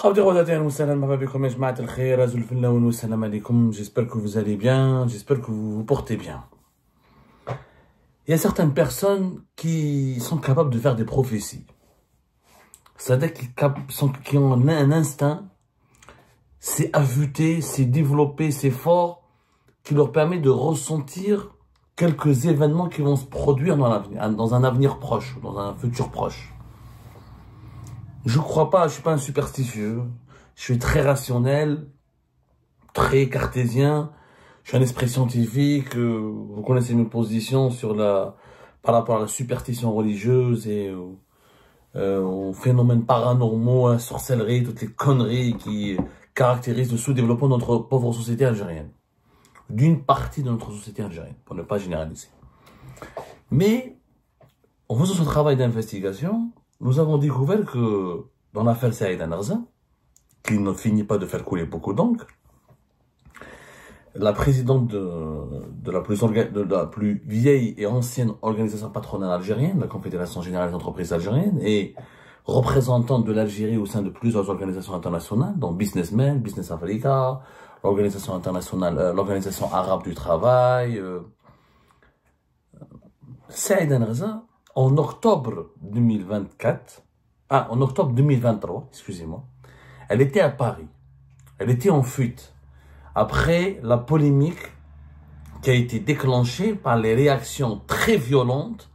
J'espère que vous allez bien, j'espère que vous vous portez bien. Il y a certaines personnes qui sont capables de faire des prophéties. C'est-à-dire qui ont un instinct, c'est affûté, c'est développé, c'est fort, qui leur permet de ressentir quelques événements qui vont se produire dans un avenir proche, dans un futur proche. Je crois pas, je suis pas un superstitieux. Je suis très rationnel, très cartésien. Je suis un esprit scientifique. Vous connaissez mes positions par rapport à la superstition religieuse et aux phénomènes paranormaux, à la sorcellerie, toutes les conneries qui caractérisent le sous-développement de notre pauvre société algérienne. D'une partie de notre société algérienne, pour ne pas généraliser. Mais, en faisant ce travail d'investigation, nous avons découvert que dans l'affaire Saïd Narza, qui ne finit pas de faire couler beaucoup d'encre, la présidente de la plus vieille et ancienne organisation patronale algérienne, la Confédération Générale des Entreprises Algériennes, et représentante de l'Algérie au sein de plusieurs organisations internationales, dont Businessmen, Business Africa, l'organisation internationale, l'organisation arabe du travail, Saïd Narza, en octobre 2023, excusez-moi, elle était à Paris. Elle était en fuite. Après la polémique qui a été déclenchée par les réactions très violentes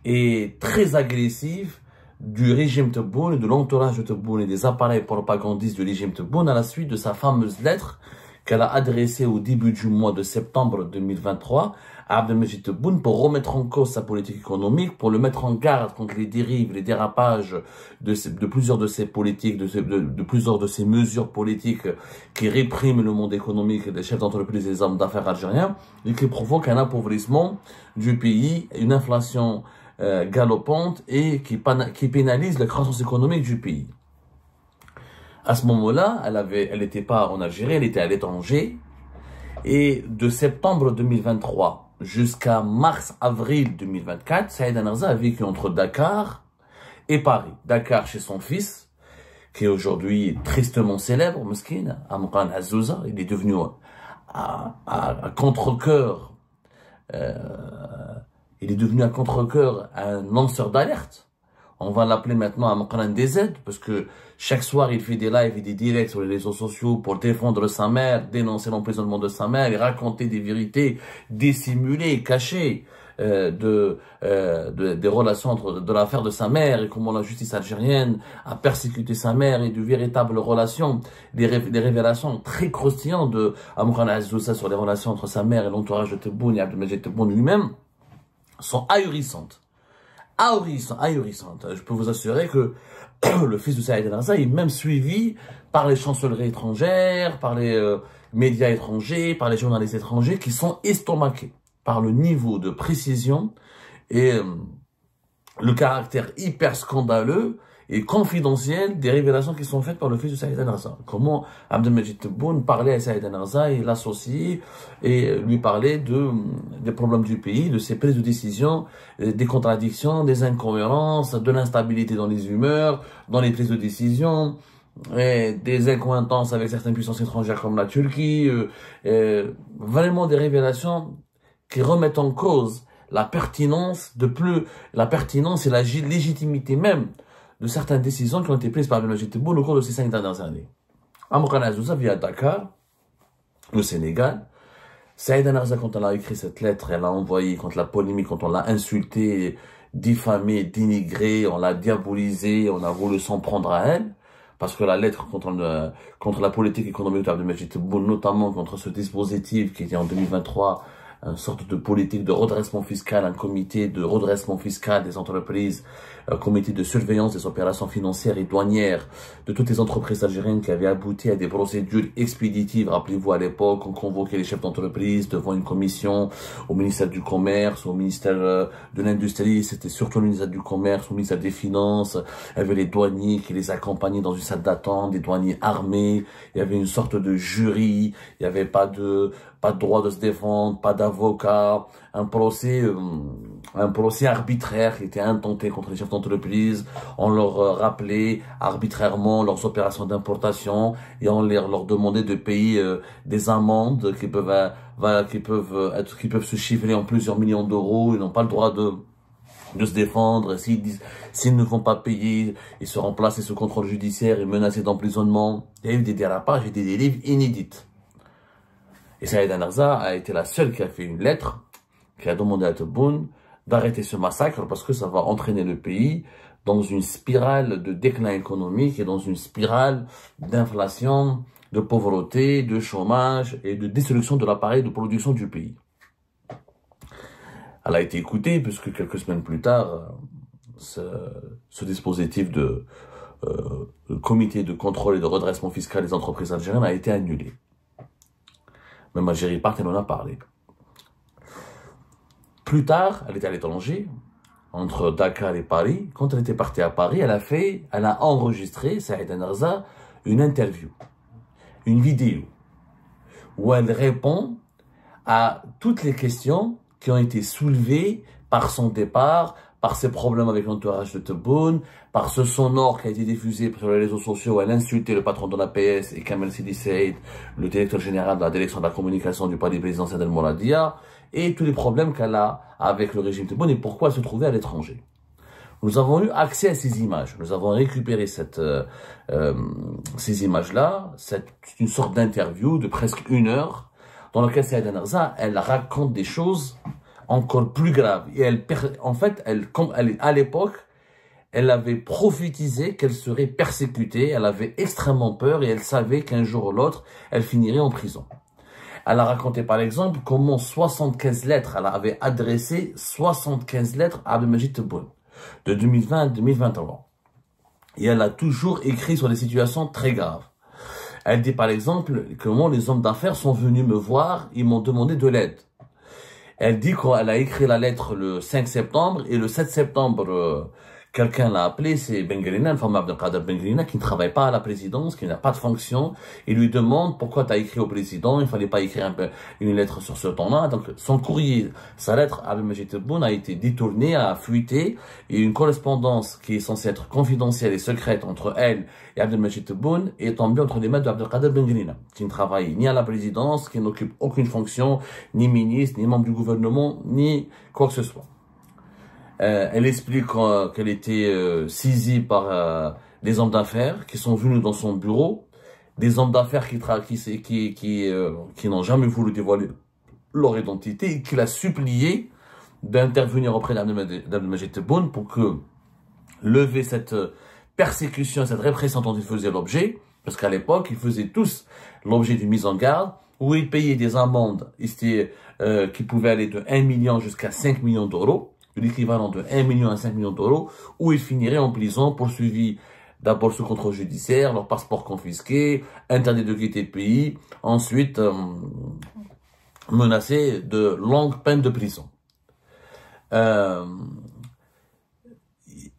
et très agressives du régime Tebboune et de l'entourage de Tebboune et des appareils propagandistes du régime Tebboune à la suite de sa fameuse lettre qu'elle a adressée au début du mois de septembre 2023 à Abdelmejid Tebboune pour remettre en cause sa politique économique, pour le mettre en garde contre les dérives, les dérapages de plusieurs de ses politiques, de plusieurs de ses mesures politiques qui répriment le monde économique des chefs d'entreprise et des hommes d'affaires algériens et qui provoquent un appauvrissement du pays, une inflation galopante et qui pénalise la croissance économique du pays. À ce moment-là, elle n'était pas en Algérie, elle était à l'étranger. Et de septembre 2023 jusqu'à mars-avril 2024, Saïd Narza a vécu entre Dakar et Paris. Dakar chez son fils, qui est aujourd'hui tristement célèbre, Meskin, Amran Azzouza. Il est devenu à contre-cœur, un lanceur d'alerte. On va l'appeler maintenant Amran DZ, parce que chaque soir, il fait des lives et des directs sur les réseaux sociaux pour défendre sa mère, dénoncer l'emprisonnement de sa mère et raconter des vérités dissimulées, cachées des relations de l'affaire de sa mère et comment la justice algérienne a persécuté sa mère et de véritables relations, des révélations très croustillantes de Amran Azzouza sur les relations entre sa mère et l'entourage de Tebboune et Abdelmejid Tebboune lui-même sont ahurissantes. Ahurissante. Je peux vous assurer que le fils de Saïd Narza est même suivi par les chancelleries étrangères, par les médias étrangers, par les journalistes étrangers qui sont estomaqués par le niveau de précision et le caractère hyper scandaleux et confidentiel des révélations qui sont faites par le fils de Saïd Narza. Comment Abdelmejid Tebboune parlait à Saïd Narza et l'associait et lui parlait des problèmes du pays, de ses prises de décision, des contradictions, des incohérences, de l'instabilité dans les humeurs, dans les prises de décision, et des incohérences avec certaines puissances étrangères comme la Turquie, vraiment des révélations qui remettent en cause la pertinence et la légitimité même de certaines décisions qui ont été prises par Abdelmejid Tebboune au cours de ces 5 dernières années. Amran Azzouza vit à Dakar, au Sénégal. Saïd Narza, quand elle a écrit cette lettre, elle l'a envoyée contre la polémique, quand on l'a insultée, diffamée, dénigrée, on l'a diabolisée, on a voulu s'en prendre à elle. Parce que la lettre contre la politique économique d'Abdelmejid Tebboune, notamment contre ce dispositif qui était en 2023, une sorte de politique de redressement fiscal, un comité de redressement fiscal des entreprises, un comité de surveillance des opérations financières et douanières de toutes les entreprises algériennes qui avaient abouti à des procédures expéditives. Rappelez-vous, à l'époque, on convoquait les chefs d'entreprise devant une commission au ministère du Commerce, au ministère de l'Industrie, c'était surtout le ministère du Commerce, au ministère des Finances. Il y avait les douaniers qui les accompagnaient dans une salle d'attente, des douaniers armés. Il y avait une sorte de jury. Il n'y avait pas de droit de se défendre, pas d'avocat, un procès un procès arbitraire qui était intenté contre les chefs d'entreprise. On leur rappelait arbitrairement leurs opérations d'importation et on leur demandait de payer des amendes qui peuvent se chiffrer en plusieurs millions d'euros. Ils n'ont pas le droit de se défendre. S'ils ne vont pas payer, ils seront placés sous contrôle judiciaire et menacés d'emprisonnement. Il y a eu des dérapages et des dérives inédites. Et Saïd Narza a été la seule qui a fait une lettre, qui a demandé à Tebboune d'arrêter ce massacre parce que ça va entraîner le pays dans une spirale de déclin économique et dans une spirale d'inflation, de pauvreté, de chômage et de destruction de l'appareil de production du pays. Elle a été écoutée puisque quelques semaines plus tard, ce dispositif de comité de contrôle et de redressement fiscal des entreprises algériennes a été annulé. Même Algérie Part, elle en a parlé. Plus tard, elle était à l'étranger, entre Dakar et Paris. Quand elle était partie à Paris, elle a enregistré, Saïd Narza, une interview, une vidéo, où elle répond à toutes les questions qui ont été soulevées par son départ, par ses problèmes avec l'entourage de Tebboune, par ce sonore qui a été diffusé sur les réseaux sociaux où elle insultait le patron de la PS et Kamel Sidi Saïd, le directeur général de la direction de la communication du palais présidentiel d'El Mouradia, et tous les problèmes qu'elle a avec le régime Tebboune et pourquoi elle se trouvait à l'étranger. Nous avons eu accès à ces images. Nous avons récupéré ces images-là. C'est une sorte d'interview de presque 1 heure dans laquelle Saïd Narza, elle raconte des choses encore plus graves. Et à l'époque, elle avait prophétisé qu'elle serait persécutée. Elle avait extrêmement peur et elle savait qu'un jour ou l'autre, elle finirait en prison. Elle a raconté par exemple comment 75 lettres, elle avait adressé 75 lettres à Abdelmajid Tebboune de 2020 à 2023. Et elle a toujours écrit sur des situations très graves. Elle dit par exemple comment les hommes d'affaires sont venus me voir, ils m'ont demandé de l'aide. Elle dit qu'elle a écrit la lettre le 5 septembre et le 7 septembre, quelqu'un l'a appelé, c'est Bengrina, le fameux Abdelkader Bengrina, qui ne travaille pas à la présidence, qui n'a pas de fonction. Il lui demande pourquoi tu as écrit au président, il fallait pas écrire une lettre sur ce ton-là. Donc, son courrier, sa lettre à Abdelmajid Tebboune a été détournée, a fuité, et une correspondance qui est censée être confidentielle et secrète entre elle et Abdelmajid Tebboune est tombée entre les mains d'Abdelkader Bengrina, qui ne travaille ni à la présidence, qui n'occupe aucune fonction, ni ministre, ni membre du gouvernement, ni quoi que ce soit. Elle explique qu'elle était saisie par des hommes d'affaires qui sont venus dans son bureau, des hommes d'affaires qui n'ont jamais voulu dévoiler leur identité et qui l'a supplié d'intervenir auprès d'Abdelmajid Tebboune pour que lever cette persécution, cette répression dont ils faisaient l'objet, parce qu'à l'époque, ils faisaient tous l'objet d'une mise en garde, où ils payaient des amendes qui pouvaient aller de 1 million jusqu'à 5 millions d'euros, l'équivalent de 1 million à 5 millions d'euros, où ils finiraient en prison, poursuivis d'abord sous contrôle judiciaire, leur passeport confisqué, interdit de quitter le pays, ensuite menacés de longues peines de prison. Elle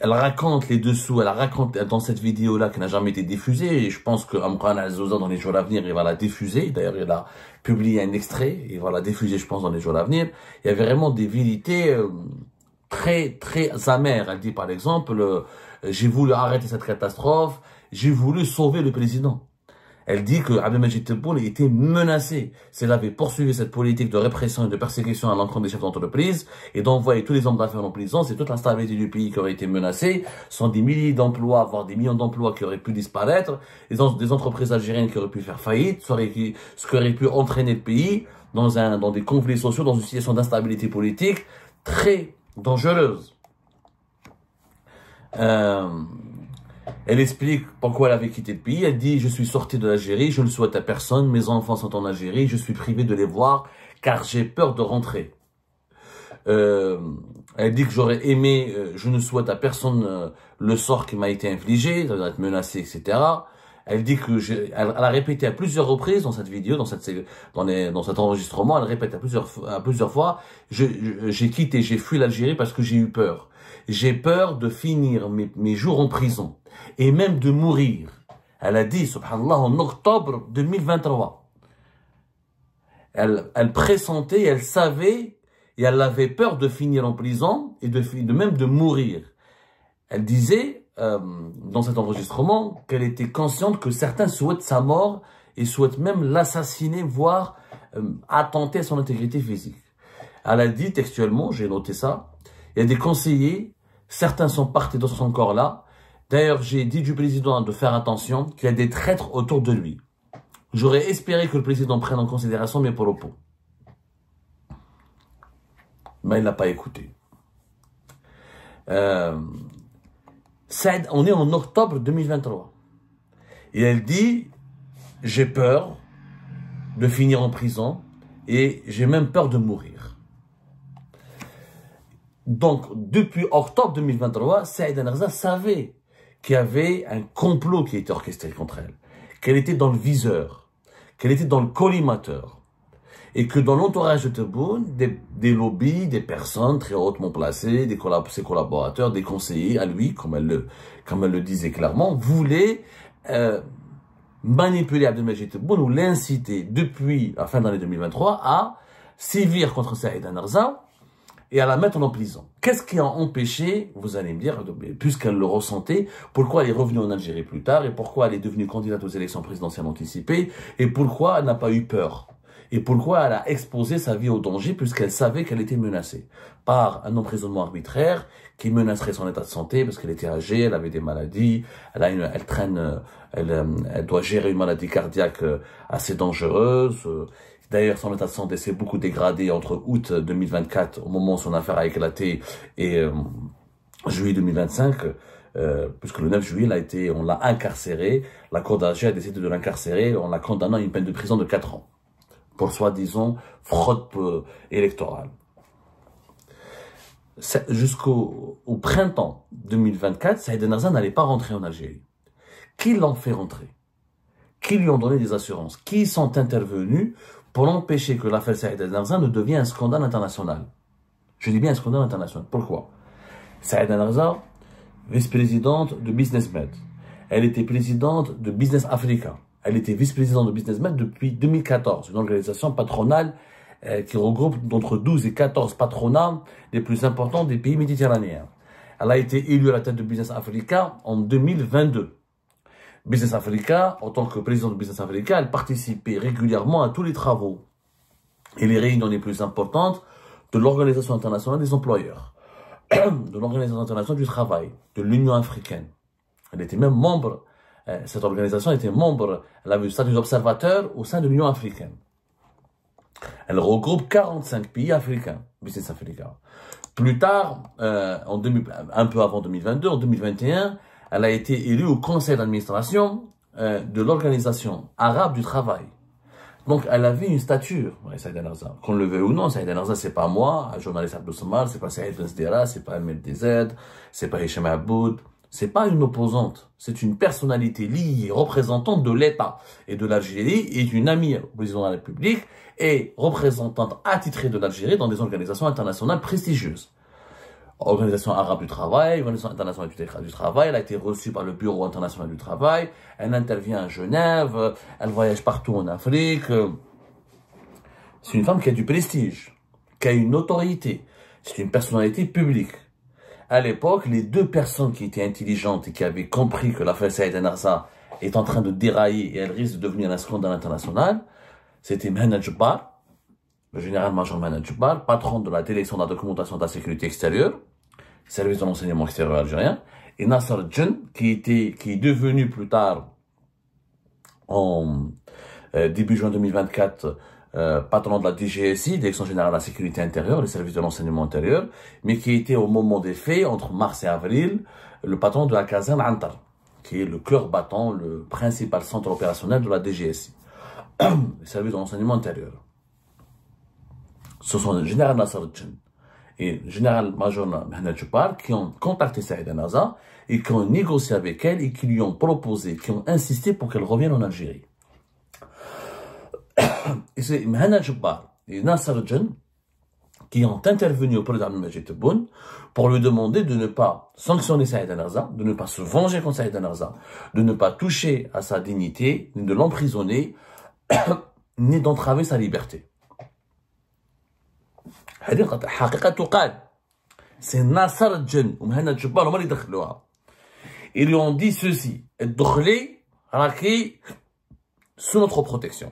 raconte les dessous, elle raconte dans cette vidéo-là qui n'a jamais été diffusée, et je pense que Amran Al-Zouza dans les jours à venir, il va la diffuser. D'ailleurs, il a publié un extrait, il va la diffuser, je pense, dans les jours à venir. Il y avait vraiment des vérités très, très amères. Elle dit, par exemple, j'ai voulu arrêter cette catastrophe, j'ai voulu sauver le président. Elle dit que Abdelmajid Tebboune était menacé s'il avait poursuivi cette politique de répression et de persécution à l'encontre des chefs d'entreprise et d'envoyer tous les hommes d'affaires en prison. C'est toute la stabilité du pays qui aurait été menacée. Ce sont des milliers d'emplois, voire des millions d'emplois qui auraient pu disparaître. Des entreprises algériennes qui auraient pu faire faillite, ce qui aurait pu entraîner le pays dans des conflits sociaux, dans une situation d'instabilité politique très dangereuse. Elle explique pourquoi elle avait quitté le pays. Elle dit, je suis sortie de l'Algérie, je ne le souhaite à personne, mes enfants sont en Algérie, je suis privé de les voir car j'ai peur de rentrer. Elle dit que j'aurais aimé, je ne souhaite à personne le sort qui m'a été infligé, ça veut dire être menacé, etc. Elle dit que elle a répété à plusieurs reprises dans cette vidéo, dans cet enregistrement, elle répète à plusieurs fois, j'ai quitté, j'ai fui l'Algérie parce que j'ai eu peur. J'ai peur de finir mes jours en prison et même de mourir. Elle a dit, subhanallah, en octobre 2023. Elle pressentait, elle savait, et elle avait peur de finir en prison et même de mourir. Elle disait, dans cet enregistrement, qu'elle était consciente que certains souhaitent sa mort et souhaitent même l'assassiner, voire attenter à son intégrité physique. Elle a dit textuellement, j'ai noté ça, il y a des conseillers, certains sont partis dans son corps-là. D'ailleurs, j'ai dit du président de faire attention, qu'il y a des traîtres autour de lui. J'aurais espéré que le président prenne en considération mes propos. Mais il n'a pas écouté. Saïd, on est en octobre 2023. Et elle dit, j'ai peur de finir en prison et j'ai même peur de mourir. Donc, depuis octobre 2023, Saïda Narza savait qu'il y avait un complot qui était orchestré contre elle, qu'elle était dans le viseur, qu'elle était dans le collimateur, et que dans l'entourage de Tebboune, des lobbies, des personnes très hautement placées, ses collaborateurs, des conseillers à lui, comme elle le disait clairement, voulaient manipuler Abdelmajid Tebboune ou l'inciter depuis la fin de l'année 2023 à sévir contre Saïda Narza et à la mettre en prison. Qu'est-ce qui a empêché, vous allez me dire, puisqu'elle le ressentait, pourquoi elle est revenue en Algérie plus tard et pourquoi elle est devenue candidate aux élections présidentielles anticipées et pourquoi elle n'a pas eu peur et pourquoi elle a exposé sa vie au danger puisqu'elle savait qu'elle était menacée par un emprisonnement arbitraire qui menacerait son état de santé parce qu'elle était âgée, elle avait des maladies, elle doit gérer une maladie cardiaque assez dangereuse. D'ailleurs, son état de santé s'est beaucoup dégradé entre août 2024, au moment où son affaire a éclaté, et juillet 2025, puisque le 9 juillet, on l'a incarcéré. La Cour d'Alger a décidé de l'incarcérer en la condamnant à une peine de prison de 4 ans, pour soi-disant fraude électorale. Jusqu'au printemps 2024, Saïda Narza n'allait pas rentrer en Algérie. Qui l'ont fait rentrer? Qui lui ont donné des assurances? Qui sont intervenus pour empêcher que l'affaire Saïda Narza ne devienne un scandale international? Je dis bien un scandale international. Pourquoi? Saïda Narza, vice-présidente de BusinessMed. Elle était présidente de Business Africa. Elle était vice-présidente de BusinessMed depuis 2014, une organisation patronale qui regroupe entre 12 et 14 patronats les plus importants des pays méditerranéens. Elle a été élue à la tête de Business Africa en 2022. Business Africa, en tant que présidente de Business Africa, elle participait régulièrement à tous les travaux et les réunions les plus importantes de l'Organisation internationale des employeurs, de l'Organisation internationale du travail, de l'Union africaine. Elle était même membre, cette organisation était membre, elle avait le statut d'observateur au sein de l'Union africaine. Elle regroupe 45 pays africains, Business Africa. Plus tard, un peu avant 2022, en 2021, elle a été élue au conseil d'administration de l'Organisation arabe du travail. Donc, elle avait une stature, Saïda Narza. Qu'on le veuille ou non, Saïda Narza, c'est pas moi, journaliste Abdou Samar, c'est pas Saïd Ben Sdera, c'est pas Ahmed DZ, c'est pas Hicham Aboud, c'est pas une opposante. C'est une personnalité liée, représentante de l'État et de l'Algérie et une amie au président de la République et représentante attitrée de l'Algérie dans des organisations internationales prestigieuses. Organisation arabe du travail, Organisation internationale du travail, elle a été reçue par le Bureau international du travail, elle intervient à Genève, elle voyage partout en Afrique. C'est une femme qui a du prestige, qui a une autorité, c'est une personnalité publique. À l'époque, les deux personnes qui étaient intelligentes et qui avaient compris que l'affaire Saïda Narza est en train de dérailler et elle risque de devenir un scandale international, c'était Mehna Djebbar, le général-major Mehna Djebbar, patron de la direction de la documentation de la sécurité extérieure, service de l'enseignement extérieur algérien, et Nasser Djen, qui est devenu plus tard, en début juin 2024, patron de la DGSI, Direction Générale de la Sécurité Intérieure, le service de l'enseignement intérieur, mais qui était au moment des faits, entre mars et avril, le patron de la caserne Antar, qui est le cœur battant, le principal centre opérationnel de la DGSI, le service de l'enseignement intérieur. Ce sont le général Nasser Djen et le général-major Mehna Djebbar qui ont contacté Saïda Narza et qui ont négocié avec elle et qui lui ont proposé, qui ont insisté pour qu'elle revienne en Algérie. Et c'est Mehna Djebbar et Nasser Djen qui ont intervenu auprès d'Abdelmajid Tebboune pour lui demander de ne pas sanctionner Saïda Narza, de ne pas se venger contre Saïda Narza, de ne pas toucher à sa dignité, ni de l'emprisonner, ni d'entraver sa liberté. هذه حقيقة تقال. C'est Nassar Djen ou Mohamed Jebbar هما اللي دخلوها. Ils lui ont dit ceci: الدخلي راكي sous notre protection.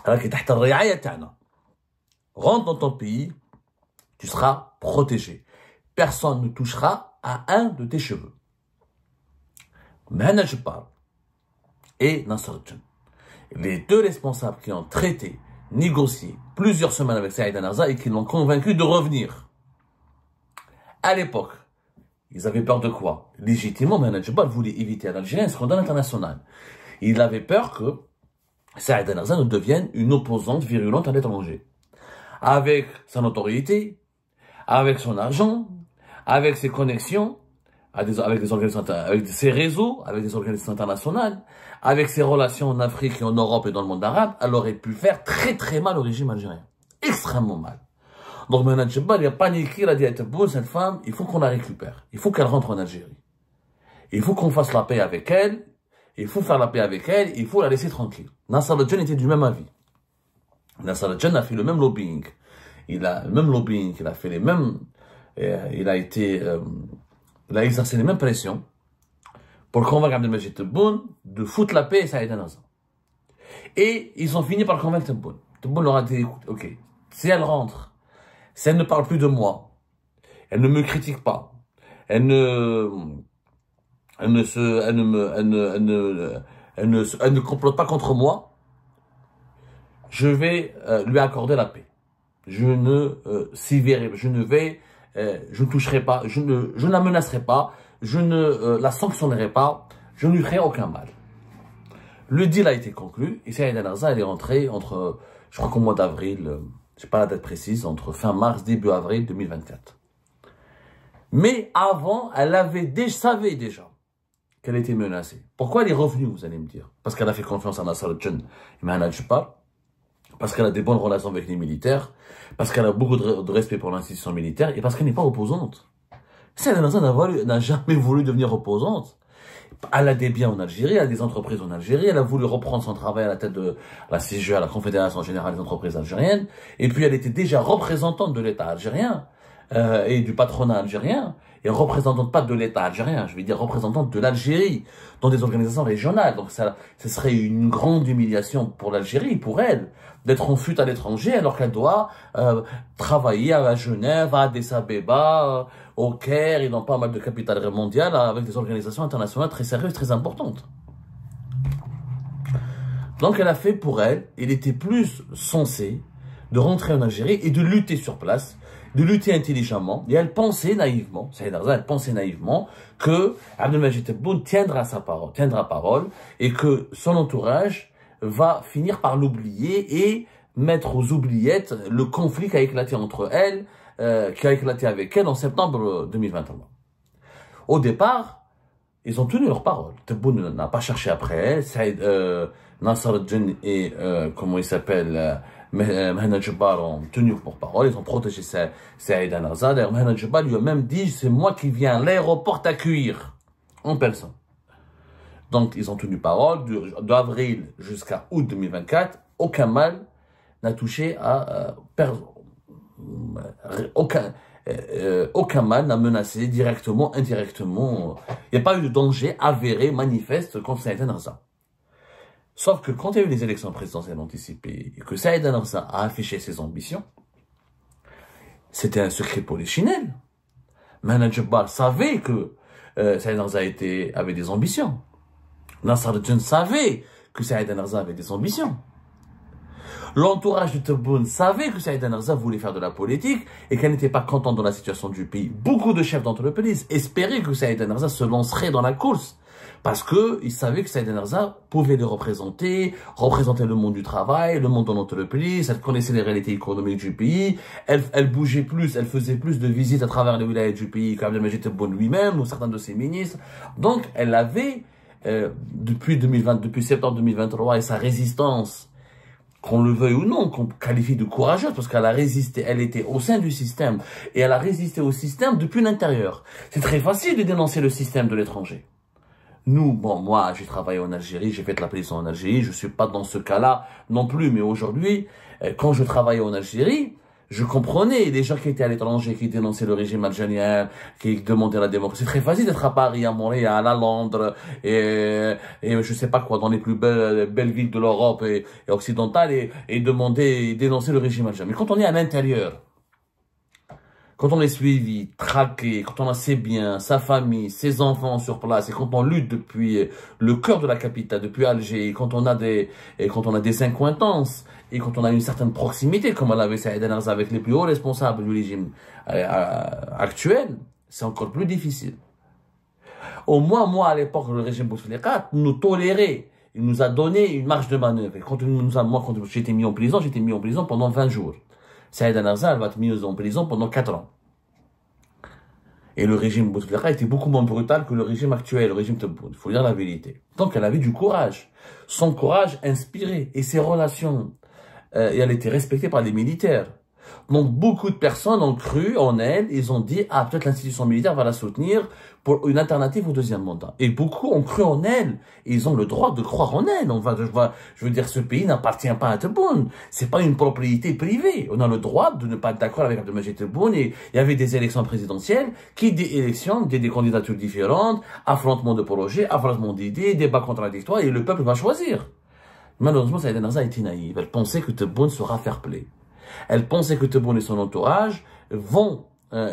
راكي تحت الرعاية تاعنا. Rentre dans ton pays, tu seras protégé. Personne ne touchera à un de tes cheveux. Mohamed Jebbar et Nassar Djen, les deux responsables qui ont traité, négocié plusieurs semaines avec Saïd Narza et qui l'ont convaincu de revenir. À l'époque, ils avaient peur de quoi? Légitimement, Mohamed Jebbar voulait éviter à l'Algérie un scandale international. Il avait peur que Saïd Narza ne devienne une opposante virulente à l'étranger. Avec sa notoriété, avec son argent, avec ses connexions, avec des organisations, avec ses réseaux, avec des organisations internationales, avec ses relations en Afrique et en Europe et dans le monde arabe, elle aurait pu faire très très mal au régime algérien. Extrêmement mal. Donc Mohamed Jebbar, il a paniqué, il a dit à Tebboune, cette femme, il faut qu'on la récupère. Il faut qu'elle rentre en Algérie. Il faut qu'on fasse la paix avec elle. Il faut faire la paix avec elle. Il faut la laisser tranquille. Nassar Djen était du même avis. Nassar Djen a fait le même lobbying. Il a le même lobbying, il a fait les mêmes... il a exercé les mêmes pressions pour convaincre Abdelmajid Tebboune de foutre la paix à Saïd Narza. Et ils ont fini par convaincre Tebboune. Tebboune leur a dit, ok, si elle rentre, si elle ne parle plus de moi, elle ne me critique pas, elle ne complote pas contre moi, je vais lui accorder la paix. Je ne toucherai pas, je ne la menacerai pas, je ne la sanctionnerai pas, je ne lui ferai aucun mal. Le deal a été conclu et Saïd Narza, elle est rentrée entre, je crois qu'au mois d'avril, je sais pas la date précise, entre fin mars, début avril 2024. Mais avant, elle savait déjà qu'elle était menacée. Pourquoi elle est revenue, vous allez me dire? Parce qu'elle a fait confiance à Nassar Djen et Mohamed Jebbar, parce qu'elle a des bonnes relations avec les militaires, parce qu'elle a beaucoup de respect pour l'institution militaire et parce qu'elle n'est pas opposante. Saïd Narza n'a jamais voulu devenir opposante. Elle a des biens en Algérie, elle a des entreprises en Algérie, elle a voulu reprendre son travail à la tête de la CGA, la Confédération Générale des Entreprises Algériennes, et puis elle était déjà représentante de l'État algérien et du patronat algérien, et représentante pas de l'État algérien, je vais dire représentante de l'Algérie, dans des organisations régionales. Donc ça, ce serait une grande humiliation pour l'Algérie, pour elle, d'être en fuite à l'étranger alors qu'elle doit travailler à Genève, à Addis Abeba, au Caire et dans pas mal de capitales mondiales avec des organisations internationales très sérieuses, très importantes. Donc elle a fait pour elle, il était plus censé de rentrer en Algérie et de lutter sur place, de lutter intelligemment. Et elle pensait naïvement, Saïd Narza, elle pensait naïvement que Abdelmajid Tebboune tiendra parole et que son entourage va finir par l'oublier et mettre aux oubliettes le conflit qui a éclaté entre elles, qui a éclaté avec elle en septembre 2021. Au départ, ils ont tenu leur parole. Tebboune n'a pas cherché après elle. Nassar Djen et, comment il s'appelle, Mohamed Jebbar ont tenu pour parole. Ils ont protégé Saïd Narza. D'ailleurs, Mohamed Jebbar lui a même dit, c'est moi qui viens à l'aéroport t'accueillir. En personne. Donc, ils ont tenu parole. D'avril jusqu'à août 2024, aucun mal n'a touché à aucun mal n'a menacé directement, indirectement. Il n'y a pas eu de danger avéré, manifeste contre Saïd Narza. Sauf que quand il y a eu les élections présidentielles anticipées et que Saïd Narza a affiché ses ambitions, c'était un secret polichinelle. Mohamed Jebbar savait que Saïd Narza avait des ambitions. Nassar Djen savait que Saïd Narza avait des ambitions. L'entourage de Tebboune savait que Saïd Narza voulait faire de la politique et qu'elle n'était pas contente de la situation du pays. Beaucoup de chefs d'entreprise espéraient que Saïd Narza se lancerait dans la course parce qu'ils savaient que Saïd Narza pouvait les représenter le monde du travail, le monde de l'entreprise, elle connaissait les réalités économiques du pays, elle bougeait plus, elle faisait plus de visites à travers les wilayas du pays qu'Abdelmajid Tebboune lui-même ou certains de ses ministres. Donc elle avait, depuis septembre 2023 et sa résistance, qu'on le veuille ou non, qu'on qualifie de courageuse, parce qu'elle a résisté, elle était au sein du système, et elle a résisté au système depuis l'intérieur. C'est très facile de dénoncer le système de l'étranger. Nous, bon, moi, j'ai travaillé en Algérie, j'ai fait la prison en Algérie, je suis pas dans ce cas-là non plus, mais aujourd'hui, quand je travaillais en Algérie, je comprenais les gens qui étaient à l'étranger, qui dénonçaient le régime algérien, qui demandaient la démocratie. C'est très facile d'être à Paris, à Montréal, à Londres, et je sais pas quoi, dans les plus belles villes de l'Europe et occidentale, et demander, et dénoncer le régime algérien. Mais quand on est à l'intérieur, quand on est suivi, traqué, quand on a ses biens, sa famille, ses enfants sur place, et quand on lutte depuis le cœur de la capitale, depuis Alger, et quand on a des accointances, et quand on a une certaine proximité, comme elle avait Saïd El-Arza avec les plus hauts responsables du régime actuel, c'est encore plus difficile. Au moins, moi, à l'époque, le régime Bouteflika nous tolérait. Il nous a donné une marge de manœuvre. Et quand j'étais mis en prison, pendant 20 jours. Saïd El-Arza, elle va être mise en prison pendant 4 ans. Et le régime Bouteflika était beaucoup moins brutal que le régime actuel, le régime Tebboune. Il faut dire la vérité. Donc, elle avait du courage. Son courage inspirait. Et ses relations, et elle était respectée par les militaires. Donc, beaucoup de personnes ont cru en elle. Ils ont dit, ah, peut-être l'institution militaire va la soutenir pour une alternative au deuxième mandat. Et beaucoup ont cru en elle. Et ils ont le droit de croire en elle. Je veux dire, ce pays n'appartient pas à Tebboune. C'est pas une propriété privée. On a le droit de ne pas être d'accord avec Abdelmajid Tebboune. Et il y avait des élections présidentielles, des candidatures différentes, affrontement de projets, affrontement d'idées, débats contradictoires, et le peuple va choisir. Malheureusement, Saïd El-Arza était naïve. Elle pensait que Tebboune sera fair play. Elle pensait que Tebboune et son entourage vont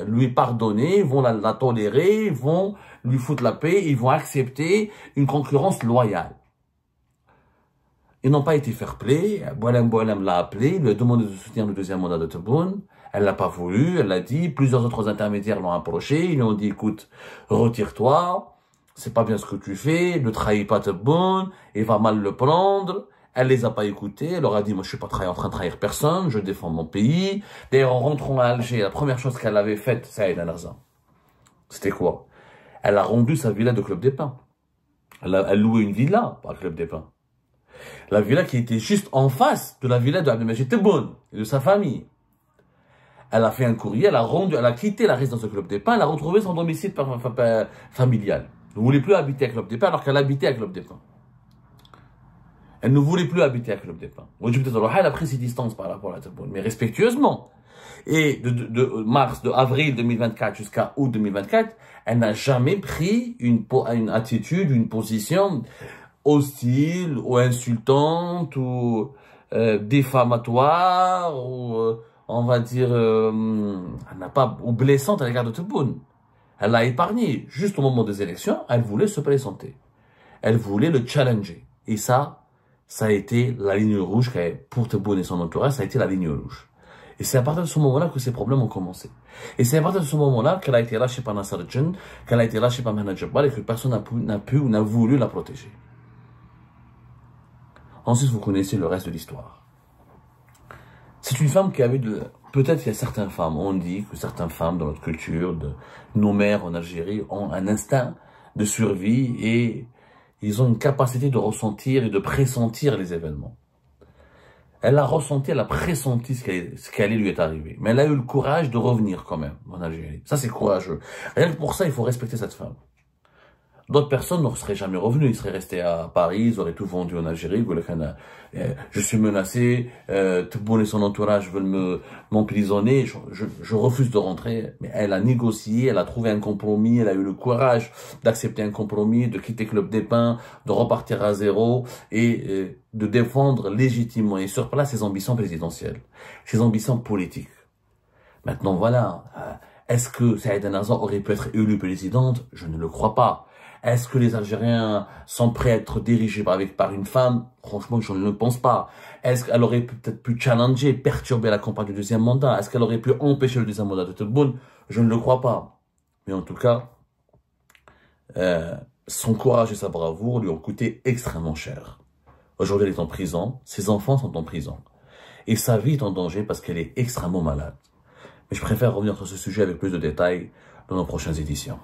lui pardonner, vont la tolérer, vont lui foutre la paix, ils vont accepter une concurrence loyale. Ils n'ont pas été fair play. Boualem l'a appelé, lui a demandé de soutenir le deuxième mandat de Tebboune. Elle l'a pas voulu, elle l'a dit. Plusieurs autres intermédiaires l'ont approché. Ils lui ont dit, écoute, retire-toi. C'est pas bien ce que tu fais. Ne trahis pas Tebboune. Il va mal le prendre. Elle les a pas écoutés. Elle leur a dit, moi, je suis pas en train de trahir personne. Je défends mon pays. D'ailleurs, en rentrant à Alger, la première chose qu'elle avait faite, Saïd El-Arza, c'était quoi? Elle a rendu sa villa de Club des Pins. Elle louait une villa à Club des Pins. La villa qui était juste en face de la villa de Abdelmajid Tebboune et de sa famille. Elle a fait un courrier, elle a quitté la résidence de Club des Pins, elle a retrouvé son domicile familial. Elle ne voulait plus habiter à Club des Pins alors qu'elle habitait à Club des Pins. Elle ne voulait plus habiter à Club des Pins. Elle a pris ses distances par rapport à Tebboune, mais respectueusement. Et de avril 2024 jusqu'à août 2024, elle n'a jamais pris une attitude, une position hostile ou insultante ou diffamatoire ou on va dire elle n'a pas ou blessante à l'égard de Tebboune. Elle l'a épargné. Juste au moment des élections, elle voulait se présenter. Elle voulait le challenger. Et ça a été la ligne rouge pour Tebboune et son entourage, ça a été la ligne rouge. Et c'est à partir de ce moment-là que ces problèmes ont commencé. Et c'est à partir de ce moment-là qu'elle a été lâchée par Nasser Djen, qu'elle a été lâchée par Mehmet Jabbar et que personne n'a pu ou n'a voulu la protéger. Ensuite, vous connaissez le reste de l'histoire. C'est une femme qui avait peut-être qu'il y a certaines femmes, on dit que certaines femmes dans notre culture, nos mères en Algérie, ont un instinct de survie et ils ont une capacité de ressentir et de pressentir les événements. Elle a ressenti, elle a pressenti ce qui allait lui être arrivé. Mais elle a eu le courage de revenir quand même en Algérie. Ça, c'est courageux. Rien que pour ça, il faut respecter cette femme. D'autres personnes ne seraient jamais revenues. Ils seraient restés à Paris, ils auraient tout vendu en Algérie. Je suis menacé, Tebboune et son entourage veulent m'emprisonner. Je refuse de rentrer. Mais elle a négocié, elle a trouvé un compromis, elle a eu le courage d'accepter un compromis, de quitter Club des Pins, de repartir à zéro et de défendre légitimement et sur place ses ambitions présidentielles, ses ambitions politiques. Maintenant, voilà. Est-ce que Saïd El-Arza aurait pu être élue présidente? Je ne le crois pas. Est-ce que les Algériens sont prêts à être dirigés par une femme? Franchement, je ne le pense pas. Est-ce qu'elle aurait peut-être pu challenger, perturber la campagne du deuxième mandat? Est-ce qu'elle aurait pu empêcher le deuxième mandat de Tebboune? Je ne le crois pas. Mais en tout cas, son courage et sa bravoure lui ont coûté extrêmement cher. Aujourd'hui, elle est en prison. Ses enfants sont en prison. Et sa vie est en danger parce qu'elle est extrêmement malade. Mais je préfère revenir sur ce sujet avec plus de détails dans nos prochaines éditions.